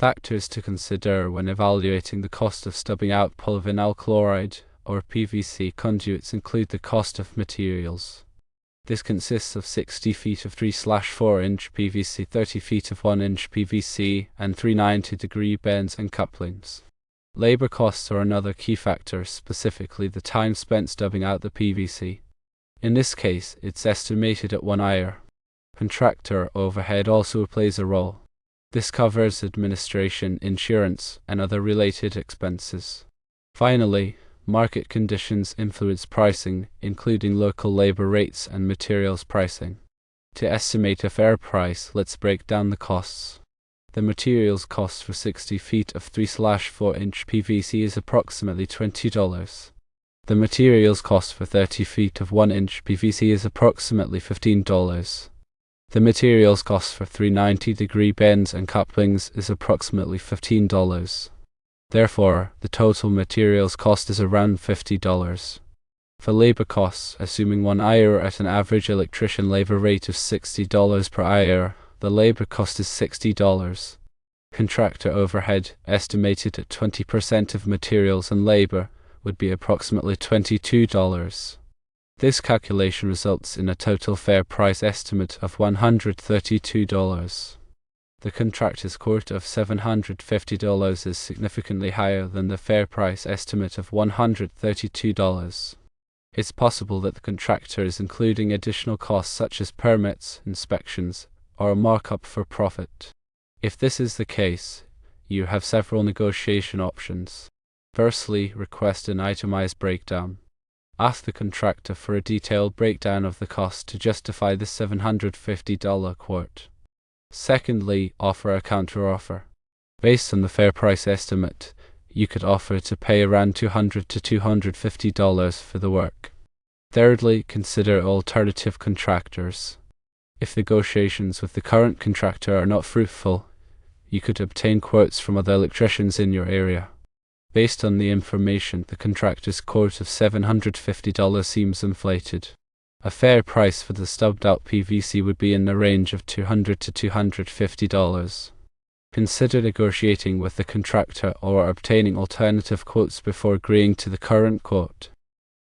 factors to consider when evaluating the cost of stubbing out polyvinyl chloride, or PVC conduits, include the cost of materials. This consists of 60 feet of 3/4-inch PVC, 30 feet of 1-inch PVC, and 390-degree bends and couplings. Labor costs are another key factor, specifically the time spent stubbing out the PVC. In this case, it's estimated at 1 hour. Contractor overhead also plays a role. This covers administration, insurance, and other related expenses. Finally, market conditions influence pricing, including local labor rates and materials pricing. To estimate a fair price, let's break down the costs. The materials cost for 60 feet of 3/4-inch PVC is approximately $20. The materials cost for 30 feet of 1-inch PVC is approximately $15. The materials cost for 390-degree bends and couplings is approximately $15. Therefore, the total materials cost is around $50. For labor costs, assuming 1 hour at an average electrician labor rate of $60 per hour, the labor cost is $60. Contractor overhead, estimated at 20% of materials and labor, would be approximately $22. This calculation results in a total fair price estimate of $132. The contractor's quote of $750 is significantly higher than the fair price estimate of $132. It's possible that the contractor is including additional costs such as permits, inspections, or a markup for profit. If this is the case, you have several negotiation options. Firstly, request an itemized breakdown. Ask the contractor for a detailed breakdown of the cost to justify the $750 quote. Secondly, offer a counteroffer. Based on the fair price estimate, you could offer to pay around $200 to $250 for the work. Thirdly, consider alternative contractors. If negotiations with the current contractor are not fruitful, you could obtain quotes from other electricians in your area. Based on the information, the contractor's quote of $750 seems inflated. A fair price for the stubbed out PVC would be in the range of $200 to $250. Consider negotiating with the contractor or obtaining alternative quotes before agreeing to the current quote.